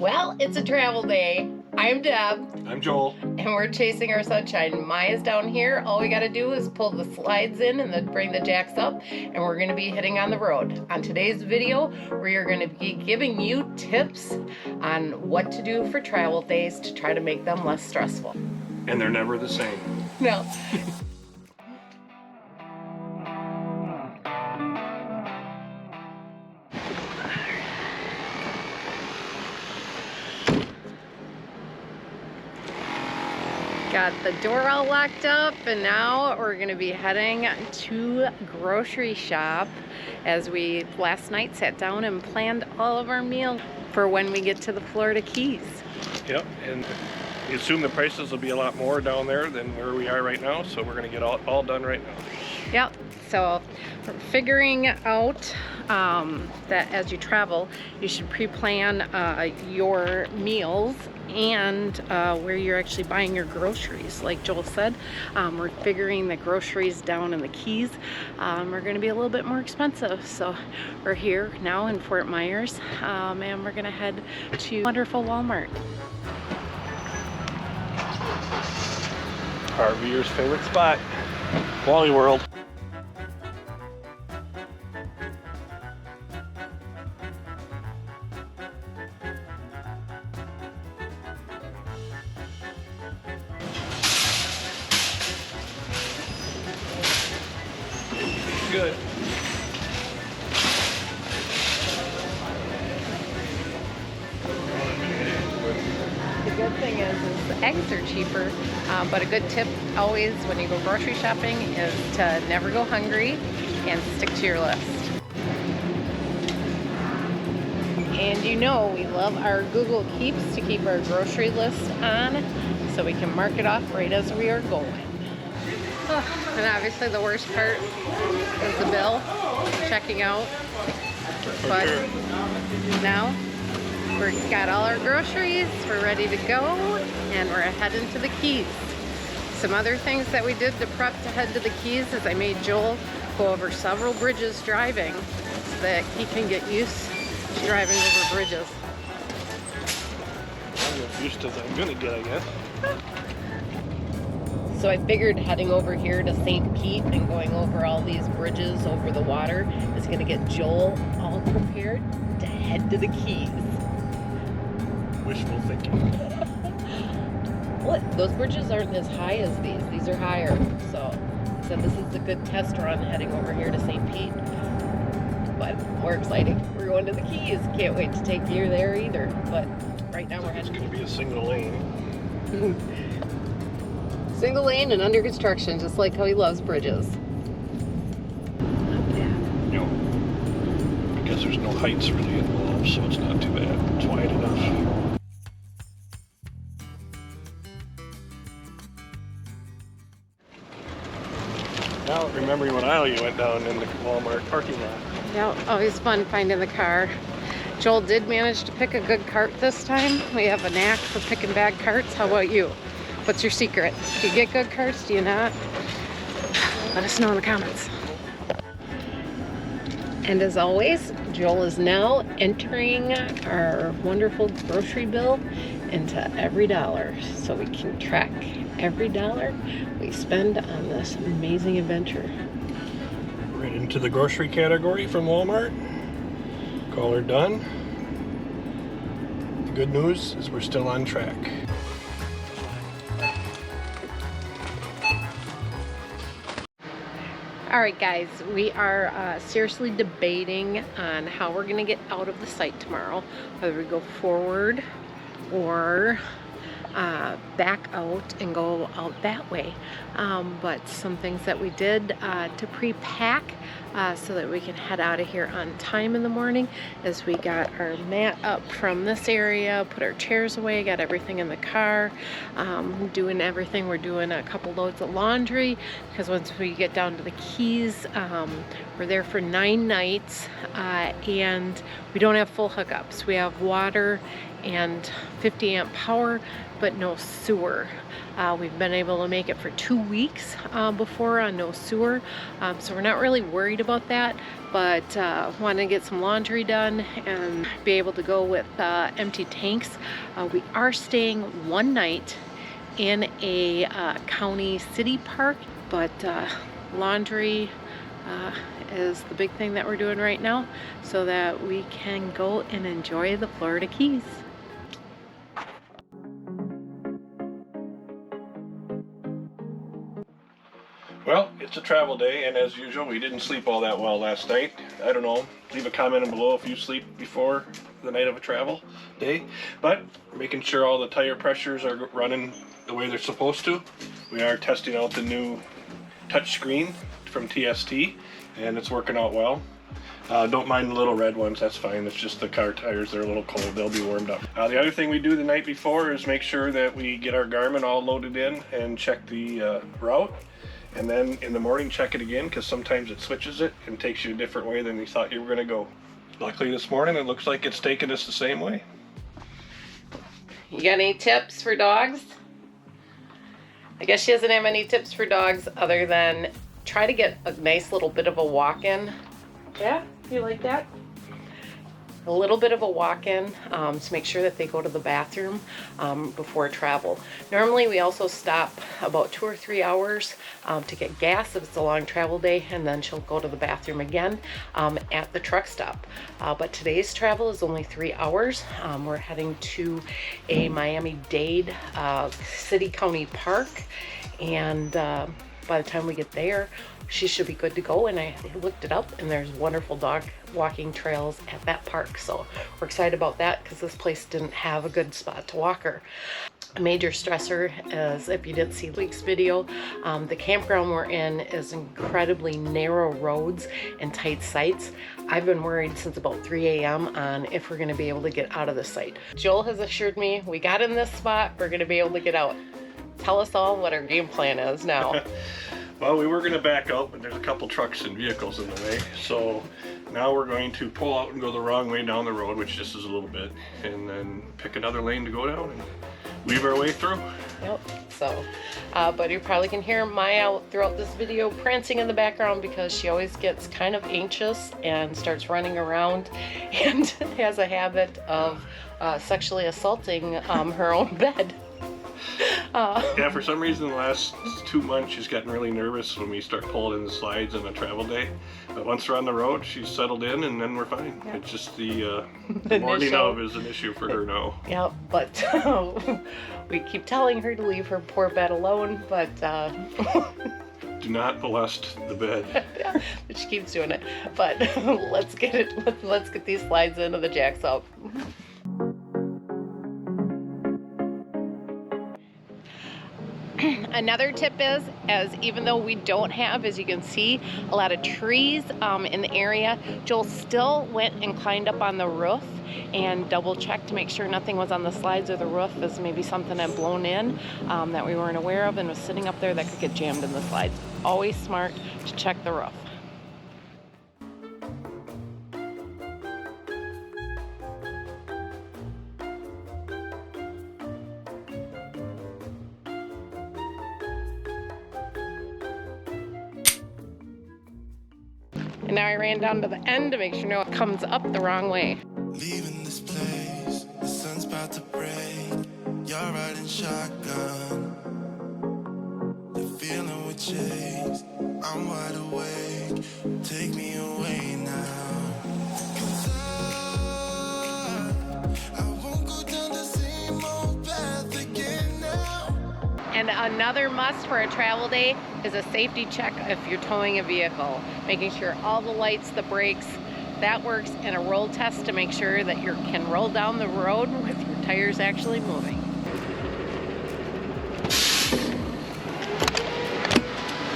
Well, it's a travel day. I'm Deb. I'm Joel. And we're chasing our sunshine. Maya's down here. All we gotta do is pull the slides in and then bring the jacks up, and we're gonna be heading on the road. On today's video, we are gonna be giving you tips on what to do for travel days to try to make them less stressful. And they're never the same. No. Got the door all locked up, and now we're gonna be heading to grocery shop as we last night sat down and planned all of our meals for when we get to the Florida Keys. Yep, and we assume the prices will be a lot more down there than where we are right now, so we're gonna get all done right now. Yep, so we're figuring out that as you travel, you should pre-plan your meals and where you're actually buying your groceries. Like Joel said, we're figuring the groceries down in the Keys are going to be a little bit more expensive. So we're here now in Fort Myers, and we're going to head to wonderful Walmart. RVer's favorite spot, Wally World. Good. The good thing is eggs are cheaper, but a good tip always when you go grocery shopping is to never go hungry and stick to your list. And you know we love our Google Keeps to keep our grocery list on so we can mark it off right as we are going. And obviously the worst part is the bill, checking out. But now we've got all our groceries, we're ready to go, and we're heading to the Keys. Some other things that we did to prep to head to the Keys is I made Joel go over several bridges driving so that he can get used to driving over bridges. I'm as used as I'm gonna get, I guess. So I figured heading over here to St. Pete and going over all these bridges over the water is going to get Joel all prepared to head to the Keys. Wishful thinking. What? Those bridges aren't as high as these. These are higher. So this is a good test run heading over here to St. Pete. But more exciting. We're going to the Keys. Can't wait to take you there either. But right now we're heading. It's going to be a single lane. Single lane and under construction, just like how he loves bridges. Not bad. No. Because there's no heights really involved, so it's not too bad. It's wide enough. Now remembering what aisle you went down in the Walmart parking lot. Yeah, always fun finding the car. Joel did manage to pick a good cart this time. We have a knack for picking bad carts. How about you? What's your secret? Do you get good carts? Do you not? Let us know in the comments. And as always, Joel is now entering our wonderful grocery bill into every dollar so we can track every dollar we spend on this amazing adventure. Right into the grocery category from Walmart. Call her done. The good news is we're still on track. All right, guys, we are seriously debating on how we're going to get out of the site tomorrow, whether we go forward or back out and go out that way. But some things that we did to pre-pack so that we can head out of here on time in the morning is we got our mat up from this area, put our chairs away, got everything in the car, doing everything. We're doing a couple loads of laundry because once we get down to the Keys, we're there for 9 nights and we don't have full hookups. We have water and 50 amp power, but no sewer. We've been able to make it for 2 weeks before on no sewer, so we're not really worried about that, but want to get some laundry done and be able to go with empty tanks. We are staying one night in a county city park, but laundry is the big thing that we're doing right now so that we can go and enjoy the Florida Keys. Well, it's a travel day, and as usual, we didn't sleep all that well last night. I don't know. Leave a comment below if you sleep before the night of a travel day. But making sure all the tire pressures are running the way they're supposed to. We are testing out the new touch screen from TST, and it's working out well. Don't mind the little red ones, that's fine. It's just the car tires, they're a little cold, they'll be warmed up. The other thing we do the night before is make sure that we get our Garmin all loaded in and check the route. And then in the morning check it again, because sometimes it switches it and takes you a different way than you thought you were going to go. Luckily this morning it looks like it's taking us the same way. You got any tips for dogs? I guess she doesn't have any tips for dogs other than try to get a nice little bit of a walk-in. Yeah, you like that? A little bit of a walk-in to make sure that they go to the bathroom before travel. Normally we also stop about 2 or 3 hours to get gas if it's a long travel day, and then she'll go to the bathroom again at the truck stop. But today's travel is only 3 hours. We're heading to a Miami-Dade city county park, and by the time we get there, she should be good to go. And I looked it up, and there's wonderful dog walking trails at that park, so we're excited about that because this place didn't have a good spot to walk her. A major stressor is, if you didn't see Leek's video, the campground we're in is incredibly narrow roads and tight sites. I've been worried since about 3 a.m. on if we're going to be able to get out of the site. Joel has assured me we got in this spot, we're going to be able to get out. Tell us all what our game plan is now. Well, we were going to back out, but there's a couple trucks and vehicles in the way. So now we're going to pull out and go the wrong way down the road, which just is a little bit, and then pick another lane to go down and weave our way through. Yep, so, but you probably can hear Maya throughout this video prancing in the background because she always gets kind of anxious and starts running around and has a habit of sexually assaulting her own bed. Yeah, for some reason the last 2 months she's gotten really nervous when we start pulling in the slides on a travel day. But once we're on the road, she's settled in, and then we're fine. Yeah. It's just the morning of is an issue for her now. Yeah, but we keep telling her to leave her poor bed alone, but do not molest the bed. Yeah, but she keeps doing it. But let's get these slides into the jacks up. Another tip is, as even though we don't have, as you can see, a lot of trees in the area, Joel still went and climbed up on the roof and double checked to make sure nothing was on the slides or the roof, as maybe something had blown in that we weren't aware of and was sitting up there that could get jammed in the slides. Always smart to check the roof. And now I ran down to the end to make sure no one comes up the wrong way. Leaving this place, the sun's about to break. You're riding shotgun. The feeling we chase. I'm wide awake. Take me away now. 'Cause I won't go down the same old path again now. And another must for a travel day is a safety check if you're towing a vehicle. Making sure all the lights, the brakes, that works, and a roll test to make sure that you can roll down the road with your tires actually moving.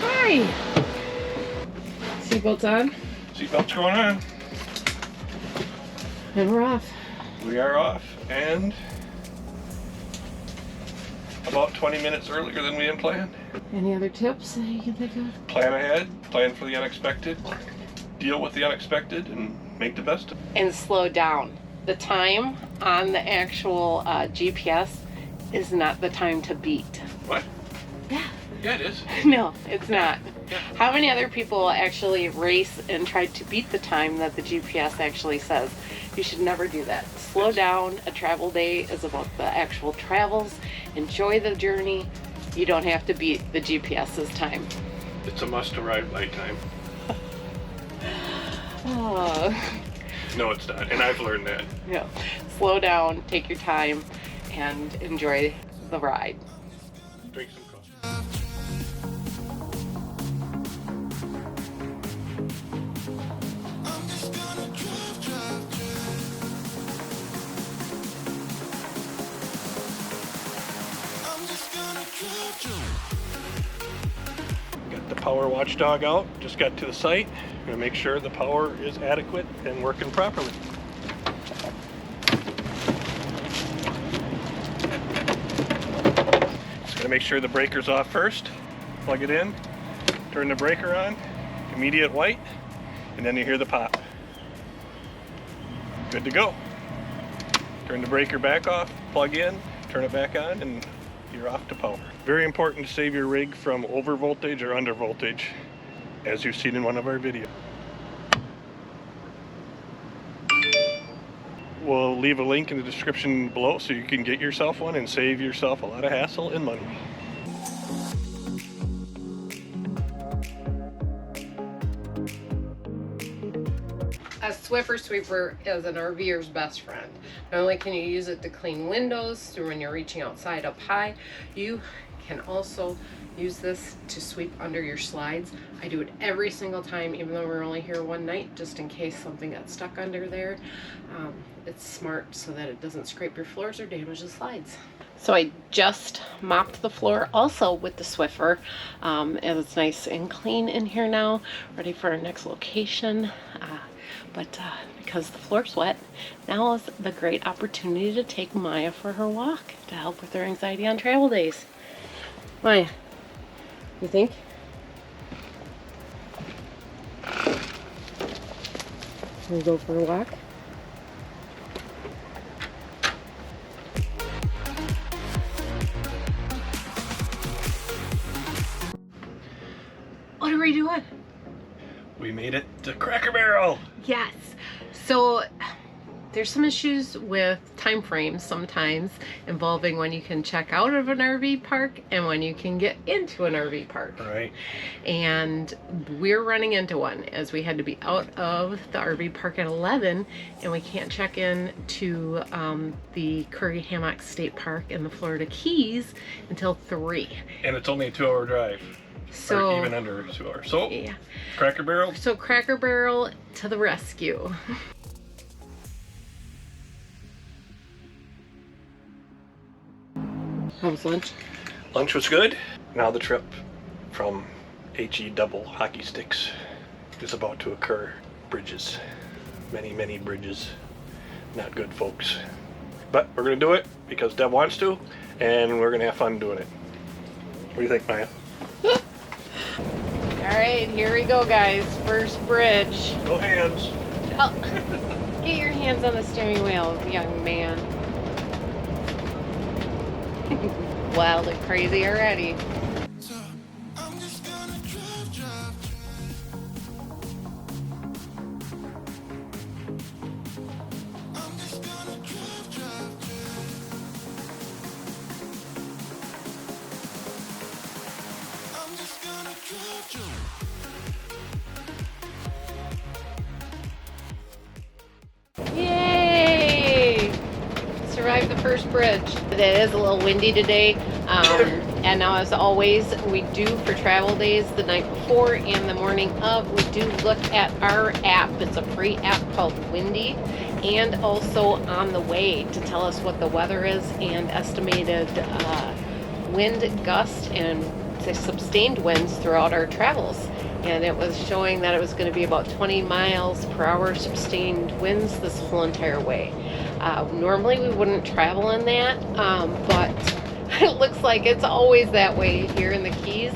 Hi! Seatbelts on? Seatbelts going on. And we're off. We are off, and about 20 minutes earlier than we had planned. Any other tips that you can think of? Plan ahead, plan for the unexpected, deal with the unexpected, and make the best of it. And slow down. The time on the actual GPS is not the time to beat. What? Yeah, Yeah, it is. No, it's not. Yeah. How many other people actually race and try to beat the time that the GPS actually says? You should never do that. Slow down. A travel day is about the actual travels. Enjoy the journey. You don't have to beat the GPS's time. It's a must arrive by time. Oh. No, it's not, and I've learned that. Yeah. Slow down, take your time, and enjoy the ride. Drink some coffee. I'm just gonna drive, drive, drive. I'm just gonna drive, drive. Got the power watchdog out, just got to the site. Gonna make sure the power is adequate and working properly. Just gonna make sure the breaker's off first. Plug it in, turn the breaker on, immediate white, and then you hear the pop. Good to go. Turn the breaker back off, plug in, turn it back on, and you're off to power. Very important to save your rig from over voltage or under voltage, as you've seen in one of our videos. We'll leave a link in the description below so you can get yourself one and save yourself a lot of hassle and money. A Swiffer sweeper is an RVer's best friend. Not only can you use it to clean windows through when you're reaching outside up high, you can also use this to sweep under your slides. I do it every single time, even though we're only here one night, just in case something got stuck under there. It's smart so that it doesn't scrape your floors or damage the slides. So I just mopped the floor also with the Swiffer, and it's nice and clean in here now, ready for our next location. But because the floor's wet, now is the great opportunity to take Maya for her walk to help with her anxiety on travel days. Maya, you think? We'll go for a walk? What are we doing? We made it to Cracker Barrel. Yes. So there's some issues with time frames sometimes involving when you can check out of an RV park and when you can get into an RV park. Right. And we're running into one as we had to be out of the RV park at 11 and we can't check in to the Curry Hammock State Park in the Florida Keys until 3. And it's only a 2-hour drive. So or even under 2 hours. So, yeah. Cracker Barrel. So Cracker Barrel to the rescue. How was lunch? Lunch was good. Now the trip from HE double hockey sticks is about to occur. Bridges. Many, many bridges. Not good, folks. But we're going to do it because Deb wants to, and we're going to have fun doing it. What do you think, Maya? All right, here we go, guys. First bridge. No hands. Oh, get your hands on the steering wheel, young man. Wild and crazy already. So I'm just gonna drive, drive, I'm just gonna drive, drive, I'm just gonna drive, Yay! Survived the first bridge. It is a little windy today. And now, as always, we do for travel days the night before and the morning of, we do look at our app. It's a free app called Windy, and also On the Way to tell us what the weather is and estimated wind gust and sustained winds throughout our travels. And it was showing that it was going to be about 20 miles per hour sustained winds this whole entire way. Normally we wouldn't travel in that, but it looks like it's always that way here in the Keys,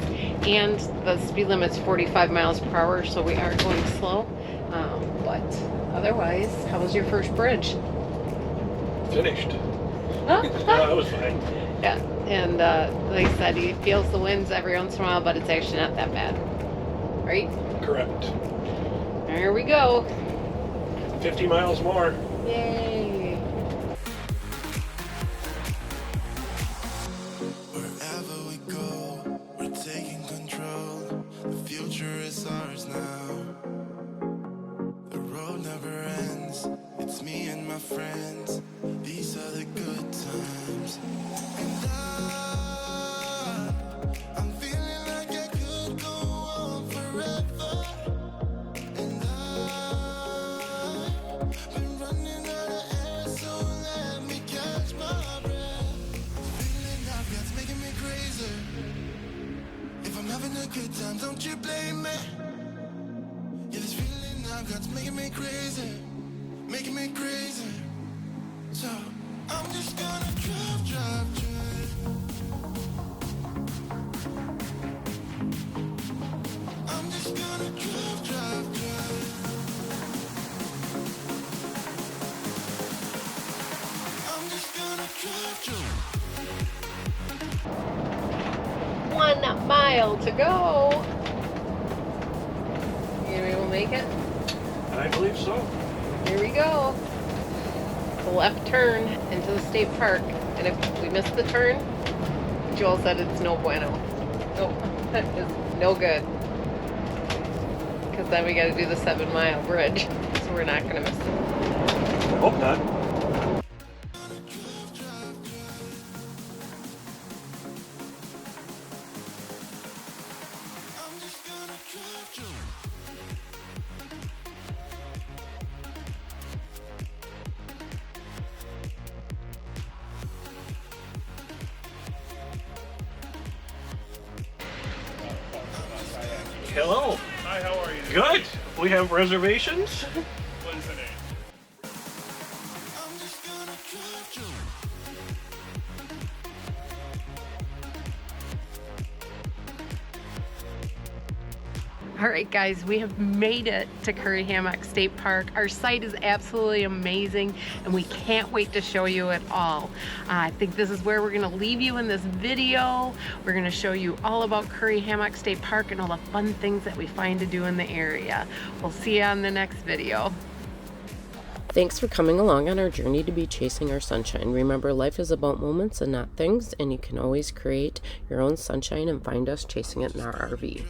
and the speed limit's 45 miles per hour, so we are going slow. But otherwise, how was your first bridge? Finished. No, that was fine. Yeah, and like I said, he feels the winds every once in a while, but it's actually not that bad. Right? Correct. There we go. 50 miles more. Yay. Wherever we go, we're taking control. The future is ours now. The road never ends. It's me and my friends. These are the good times. And I'm feeling like I could go on forever. And I've been running out of air, so let me catch my breath. Feeling I've got's making me crazy. If I'm having a good time, don't you blame me. Yeah, this feeling I've got's making me crazy, making me crazy. So I'm just gonna drive, drive, drive. I'm just gonna drive, drive, drive. I'm just gonna drive, drive. 1 mile to go. You will make it? I believe so. Here we go. The left turn into the state park. And if we miss the turn, Joel said it's no bueno. Nope, that is no good. Because then we got to do the 7-mile bridge. So we're not going to miss it. I hope not. I'm just gonna drive, drive. Hello. Hi, how are you? Good. We have reservations. What is the name? I'm just gonna drive, drive. All right, guys, we have made it to Curry Hammock State Park. Our site is absolutely amazing, and we can't wait to show you it all. I think this is where we're gonna leave you in this video. We're gonna show you all about Curry Hammock State Park and all the fun things that we find to do in the area. We'll see you on the next video. Thanks for coming along on our journey to be chasing our sunshine. Remember, life is about moments and not things, and you can always create your own sunshine and find us chasing it in our RV.